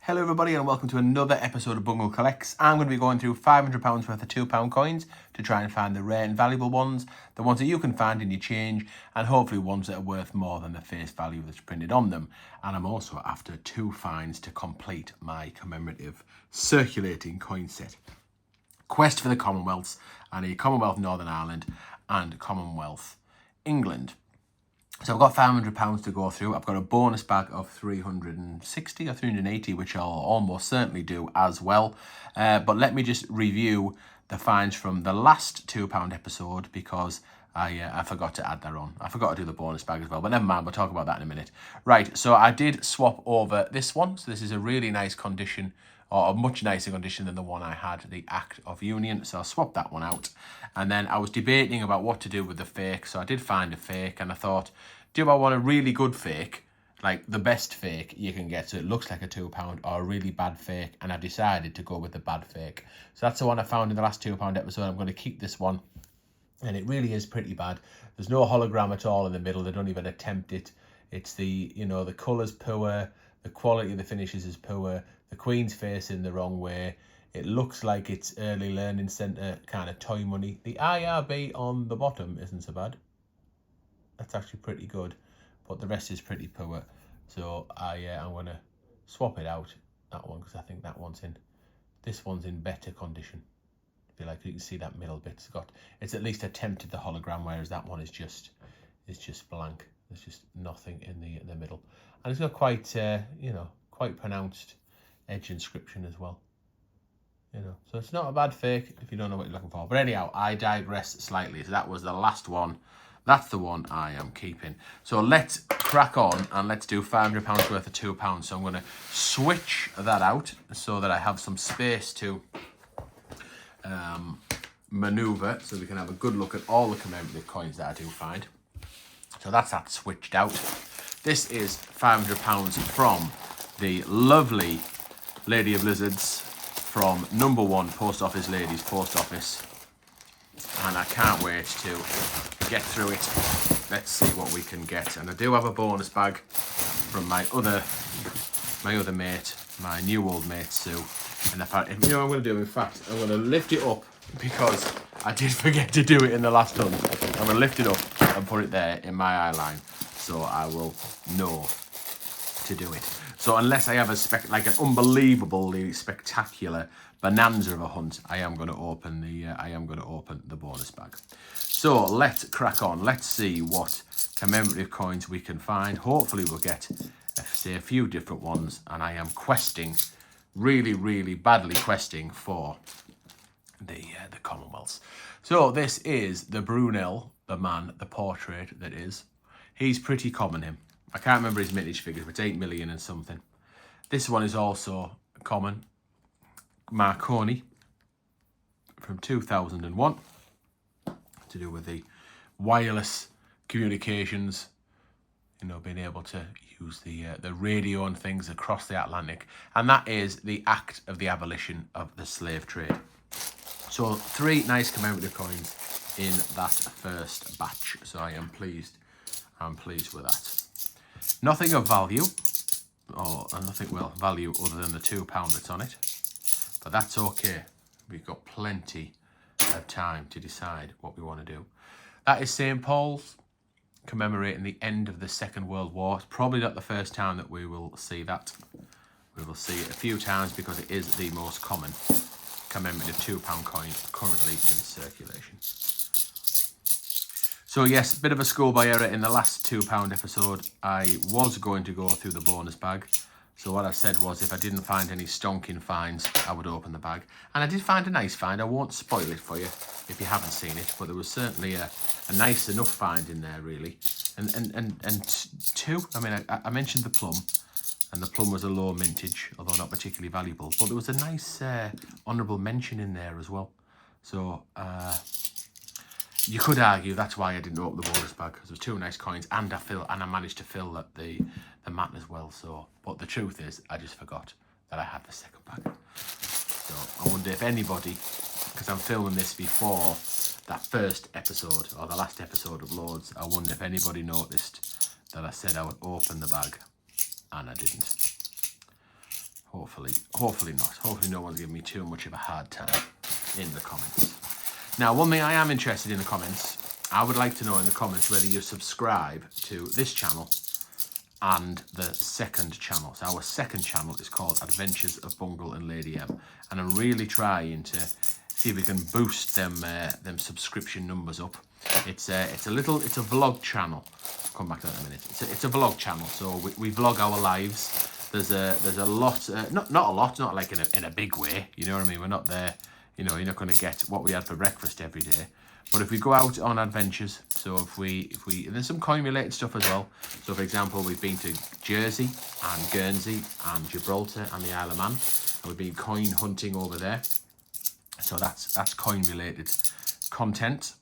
Hello everybody and welcome to another episode of Bungle Collects. I'm going to be going through £500 worth of £2 coins to try and find the rare and valuable ones, the ones that you can find in your change, and hopefully ones that are worth more than the face value that's printed on them. And I'm also after 2 finds to complete my commemorative circulating coin set. Quest for the Commonwealths, and a Commonwealth Northern Ireland and Commonwealth England. So I've got £500 to go through. I've got a bonus bag of 360 or 380, which I'll almost certainly do as well. But let me just review the finds from the last £2 episode because I forgot to add that on. I forgot to do the bonus bag as well, but never mind, we'll talk about that in a minute. Right, so I did swap over this one. So this is a really nice condition, or a much nicer condition than the one I had, the Act of Union. So I swapped that one out. And then I was debating about what to do with the fake. So I did find a fake and I thought, do I want a really good fake, like the best fake you can get so it looks like a £2, or a really bad fake? And I decided to go with the bad fake. So that's the one I found in the last £2 episode. I'm going to keep this one. And it really is pretty bad. There's no hologram at all in the middle. They don't even attempt it. It's the, the colour's poor. The quality of the finishes is poor. The Queen's facing the wrong way. It looks like it's early learning centre kind of toy money. The IRB on the bottom isn't so bad. That's actually pretty good. But the rest is pretty poor. So I'm going to swap it out, that one, because I think this one's in better condition. I feel like you can see that middle bit. It's at least attempted the hologram, whereas that one is just blank. There's just nothing in the middle, and it's got quite quite pronounced edge inscription as well. So it's not a bad fake if you don't know what you're looking for. But anyhow, I digress slightly. So that was the last one. That's the one I am keeping. So let's crack on and let's do £500 worth of £2. So I'm going to switch that out so that I have some space to maneuver, so we can have a good look at all the commemorative coins that I do find. So that's that switched out. This is £500 from the lovely Lady of Lizards from number 1 Post Office Ladies Post Office, and I can't wait to get through it. Let's see what we can get. And I do have a bonus bag from my other mate, my new old mate Sue. And if what I'm going to do, in fact, I'm going to lift it up because I did forget to do it in the last hunt. I'm going to lift it up and put it there in my eye line so I will know to do it. So unless I have an unbelievably spectacular bonanza of a hunt, I am going to open the bonus bag. So let's crack on. Let's see what commemorative coins we can find. Hopefully we'll get a few different ones, and I am questing, really badly questing for the Commonwealths. So this is the Brunel, the man, the portrait that is. He's pretty common, him. I can't remember his mintage figures, but it's 8 million and something. This one is also common. Marconi from 2001, to do with the wireless communications, being able to use the radio and things across the Atlantic. And that is the act of the abolition of the slave trade. So 3 nice commemorative coins in that first batch. So I'm pleased with that. Nothing of value, value other than the £2 that's on it. But that's okay. We've got plenty of time to decide what we want to do. That is St. Paul's, commemorating the end of the Second World War. It's probably not the first time that we will see that. We will see it a few times because it is the most common commemorative £2 coin currently in circulation. So yes, a bit of a schoolboy error in the last £2 episode. I was going to go through the bonus bag. So what I said was, if I didn't find any stonking finds, I would open the bag. And I did find a nice find. I won't spoil it for you if you haven't seen it, but there was certainly a nice enough find in there, really. And 2, I mentioned the plum, and the plum was a low mintage, although not particularly valuable. But there was a nice honourable mention in there as well. So you could argue that's why I didn't open the bonus bag, because there was 2 nice coins, and I managed to fill the mat as well. So, but the truth is, I just forgot that I had the second bag. So I wonder if anybody, because I'm filming this before that first episode, or the last episode of Lords, I wonder if anybody noticed that I said I would open the bag, and I didn't. Hopefully not. Hopefully no one's giving me too much of a hard time in the comments. Now, one thing I am interested in the comments, I would like to know in the comments whether you subscribe to this channel and the second channel. So our second channel is called Adventures of Bungle and Lady M, and I'm really trying to see if we can boost them subscription numbers up. It's a vlog channel. I'll come back to that in a minute. It's a vlog channel, so we vlog our lives. There's a lot, not a lot, not like in a big way. You know what I mean? We're not there. You know, you're not going to get what we had for breakfast every day. But if we go out on adventures, so if we and there's some coin related stuff as well. So for example, we've been to Jersey and Guernsey and Gibraltar and the Isle of Man, and we've been coin hunting over there. So that's coin related content.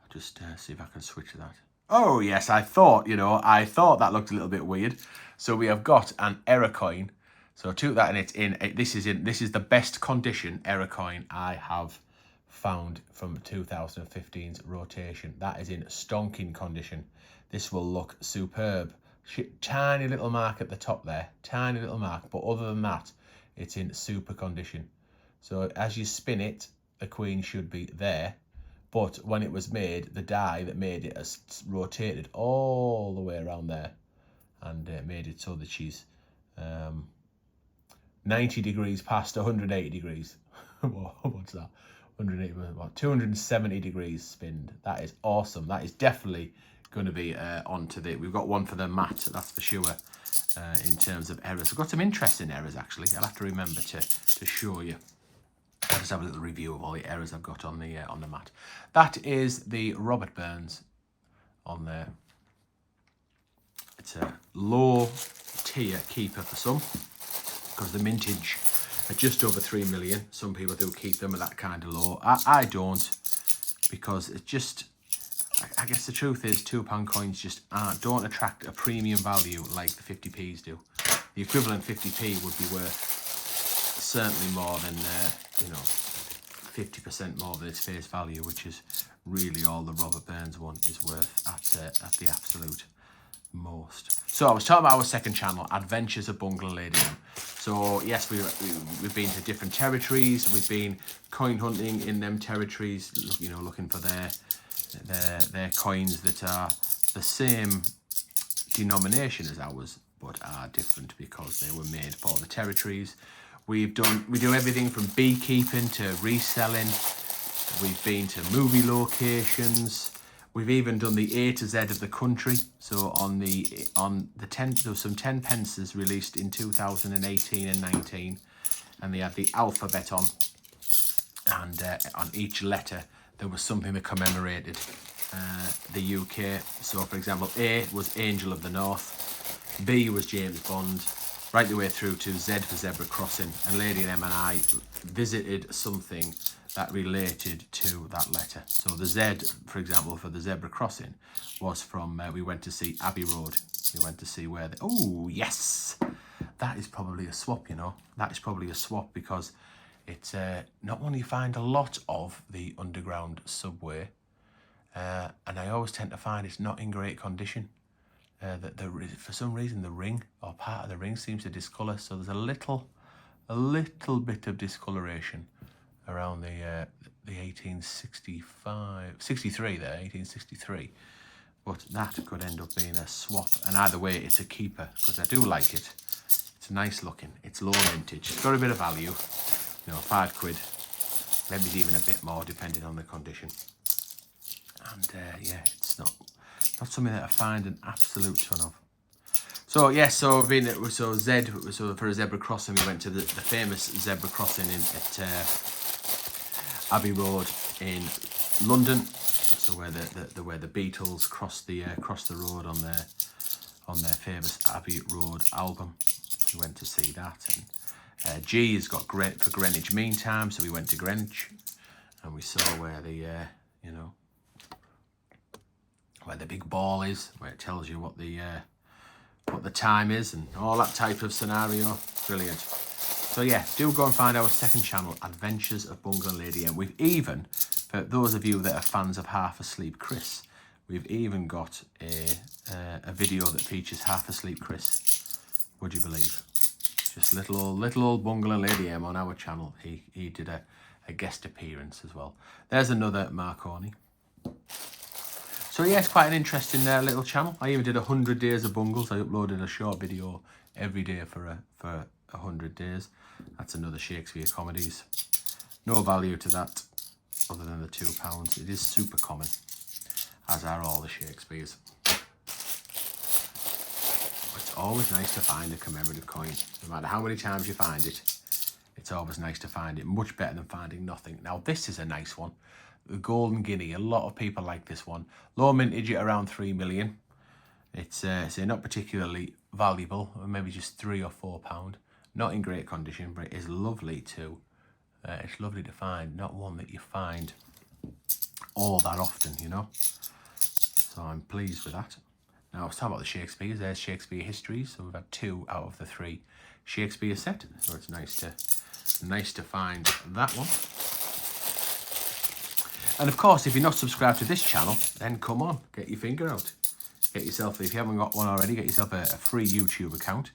I'll just see if I can switch to that. Oh yes, I thought that looked a little bit weird. So we have got an error coin. So took that, and this is the best condition error coin I have found from 2015's rotation. That is in stonking condition. This will look superb. Tiny little mark at the top there, tiny little mark, but other than that, it's in super condition. So as you spin it, the queen should be there, but when it was made, the die that made it has rotated all the way around there, and made it so that she's 90 degrees past 180 degrees. What's that? 180, what, 270 degrees spinned. That is awesome. That is definitely going to be onto the. We've got one for the mat, that's for sure. In terms of errors, I've got some interesting errors actually. I'll have to remember to show you. I'll just have a little review of all the errors I've got on the mat. That is the Robert Burns on there. It's a low tier keeper for some, because the mintage are just over 3 million. Some people do keep them at that kind of low. I don't, because it just, I guess the truth is £2 coins just don't attract a premium value like the 50p's do. The equivalent 50p would be worth certainly more than 50% more than its face value, which is really all the Robert Burns one is worth at the absolute most. So I was talking about our second channel, Adventures of Bungle and Lady M. So yes, we've been to different territories. We've been coin hunting in them territories, looking for their coins that are the same denomination as ours, but are different because they were made for the territories. We do everything from beekeeping to reselling. We've been to movie locations. We've even done the A to Z of the country. So on the 10, there was some 10 pences released in 2018 and 19, and they had the alphabet on, and on each letter there was something that commemorated the UK. So for example, A was Angel of the North, B was James Bond, right the way through to Z for Zebra Crossing, and Lady M and I visited something that related to that letter. So the Z, for example, for the Zebra Crossing was from, we went to see Abbey Road. We went to see where oh yes, that is probably a swap, That is probably a swap, because it's not one you find a lot of the underground subway, and I always tend to find it's not in great condition. For some reason the ring, or part of the ring, seems to discolour, so there's a little bit of discoloration around the 1863, but that could end up being a swap, and either way it's a keeper, because I do like it. It's nice looking, it's low vintage, it's got a bit of value, £5, maybe even a bit more depending on the condition. And yeah, it's not something that I find an absolute ton of. So yes, so for a Zebra Crossing, we went to the famous Zebra Crossing at Abbey Road in London. So where the Beatles crossed the road on their famous Abbey Road album. We went to see that. And G has got for Greenwich Mean Time, so we went to Greenwich, and we saw where the where the big ball is, where it tells you what the time is and all that type of scenario. Brilliant. So yeah, do go and find our second channel, Adventures of Bungle and Lady M. We've even, for those of you that are fans of Half Asleep Chris, we've even got a video that features Half Asleep Chris. Would you believe? Just little old Bungling Lady M on our channel. He did a guest appearance as well. There's another Marconi. So yeah, it's quite an interesting little channel. I even did 100 days of bungles. I uploaded a short video every day for 100 days. That's another Shakespeare Comedies. No value to that other than the £2. It is super common, as are all the Shakespeares. It's always nice to find a commemorative coin. No matter how many times you find it, it's always nice to find it. Much better than finding nothing. Now this is a nice one. The Golden Guinea. A lot of people like this one. Low mintage at around 3 million. It's not particularly valuable, or maybe just £3 or £4. Not in great condition, but it is lovely too. It's lovely to find. Not one that you find all that often, you know. So I'm pleased with that. Now let's talk about the Shakespeares. There's Shakespeare Histories. So we've had 2 out of the 3 Shakespeare set. So it's nice to find that one. And of course, if you're not subscribed to this channel, then come on, get your finger out. Get yourself, if you haven't got one already, get yourself a free YouTube account.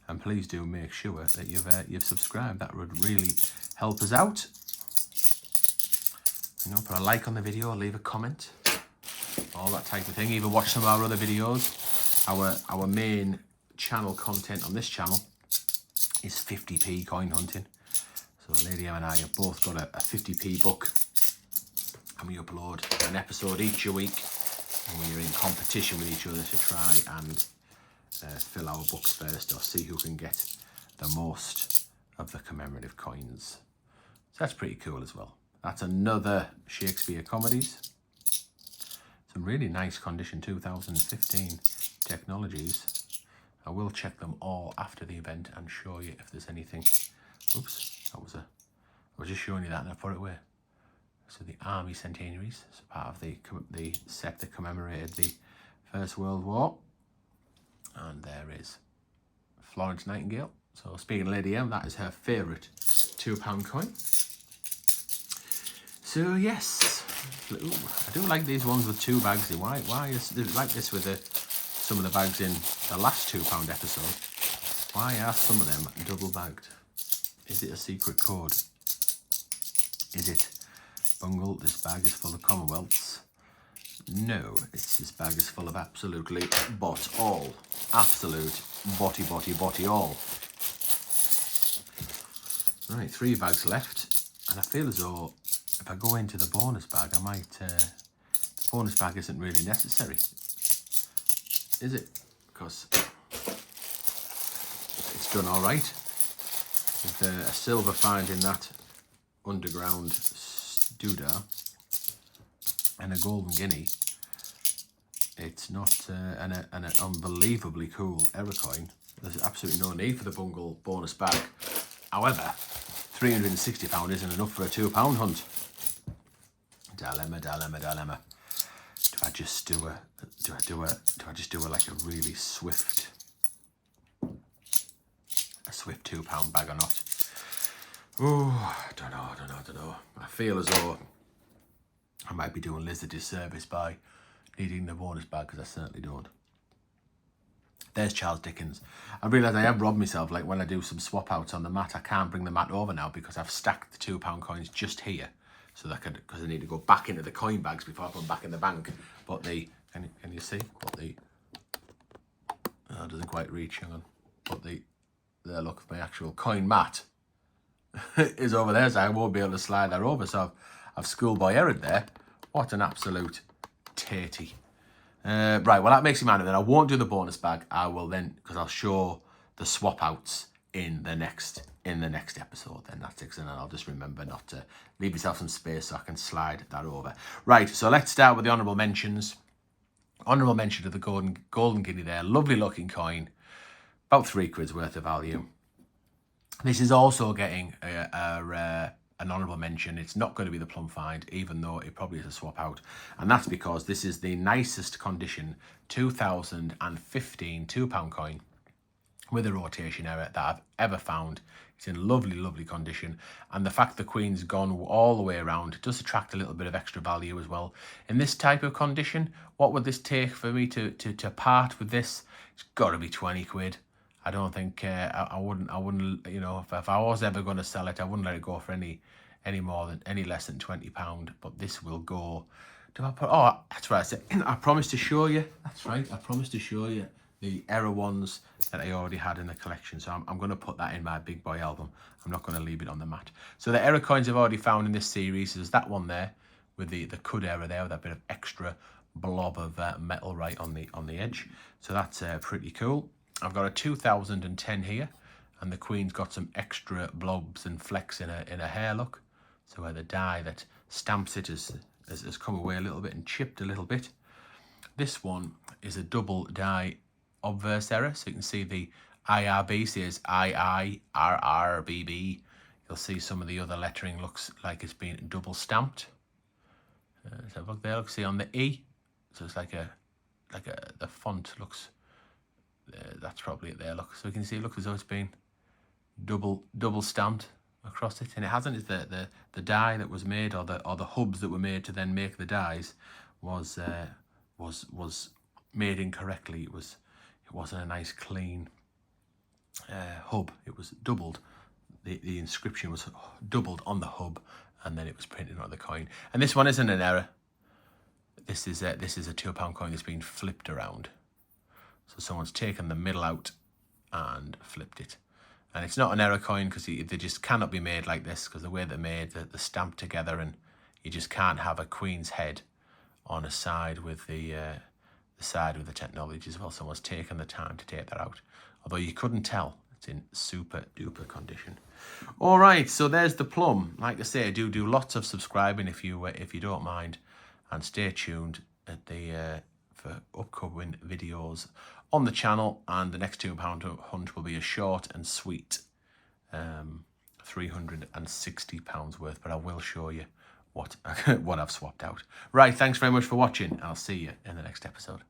And please do make sure that you've subscribed. That would really help us out. You know, put a like on the video, leave a comment, all that type of thing. Even watch some of our other videos. Our main channel content on this channel is 50p coin hunting. So Lady M and I have both got a 50p book. And we upload an episode each a week, and we're in competition with each other to try and fill our books first, or see who can get the most of the commemorative coins. So that's pretty cool as well. That's another Shakespeare Comedies. Some really nice condition 2015 technologies. I will check them all after the event and show you if there's anything. Oops, I was just showing you that and I put it away. So the Army Centenaries, so part of the set that commemorated the First World War. And there is Florence Nightingale. So speaking of Lady M, that is her favourite £2 coin. So yes, ooh, I do like these ones with 2 bags in. Why is it like this with some of the bags in the last £2 episode? Why are some of them double bagged? Is it a secret code? Is it? Bungle, this bag is full of Commonwealths. No, this bag is full of absolutely all. Absolute botty all. Right, 3 bags left. And I feel as though if I go into the bonus bag, I might... the bonus bag isn't really necessary. Is it? Because it's done all right. With a silver find in that underground doodah and a Golden Guinea, it's not an unbelievably cool error coin. There's absolutely no need for the Bungle bonus bag. However, £360 isn't enough for a £2 hunt. Dilemma. Do I just do a like a really swift £2 bag or not? Oh, I don't know. I feel as though I might be doing Liz a disservice by needing the bonus bag, because I certainly don't. There's Charles Dickens. I realise I have robbed myself. Like when I do some swap outs on the mat, I can't bring the mat over now because I've stacked the £2 coins just here, so that because I need to go back into the coin bags before I put them back in the bank. But the can you see what the doesn't quite reach. Hang on. But there, look, my actual coin mat is over there, so I won't be able to slide that over. So I've schoolboy errored there. What an absolute tatey. Right, well that makes me mad. Then I won't do the bonus bag. I will then, because I'll show the swap outs in the next episode. Then that's it, and then I'll just remember not to leave yourself some space so I can slide that over. Right, so let's start with the honourable mentions. Honourable mention to the Golden Guinea there. Lovely looking coin. About £3 worth of value. This is also getting an honourable mention. It's not going to be the plum find, even though it probably is a swap out. And that's because this is the nicest condition 2015 £2 coin with a rotation error that I've ever found. It's in lovely condition. And the fact the Queen's gone all the way around does attract a little bit of extra value as well. In this type of condition, what would this take for me to part with this? It's got to be £20. I don't think I wouldn't, you know, if I was ever going to sell it, I wouldn't let it go for any less than £20. But this will go. Do I put? Oh, that's right. I said I promised to show you. That's right. I promised to show you the error ones that I already had in the collection. So I'm going to put that in my big boy album. I'm not going to leave it on the mat. So the error coins I've already found in this series is that one there with the cud error there, with that bit of extra blob of metal right on the edge. So that's pretty cool. I've got a 2010 here, and the Queen's got some extra blobs and flecks in a hair look. So where the die that stamps it has come away a little bit and chipped a little bit. This one is a double die obverse error. So you can see the IRB says IIRRBB. You'll see some of the other lettering looks like it's been double stamped. So look there, look, see on the E. So it's like the font looks, that's probably it there, look. So you can see it looks as though it's been double stamped across it, and it hasn't. Is the die that was made, or the hubs that were made to then make the dies was made incorrectly. It wasn't a nice clean hub. It was doubled. The inscription was doubled on the hub, and then it was printed on the coin. And this one isn't an error. This is a £2 coin that's been flipped around. So someone's taken the middle out and flipped it. And it's not an error coin because they just cannot be made like this, because the way they're made, they're stamped together, and you just can't have a Queen's head on a side with the side with the technology as well. Someone's taken the time to take that out. Although you couldn't tell, it's in super duper condition. All right, so there's the plum. Like I say, do lots of subscribing if you don't mind, and stay tuned at the for upcoming videos on the channel. And the next £2 hunt will be a short and sweet £360 worth, but I will show you what I've swapped out. Right, thanks very much for watching. I'll see you in the next episode.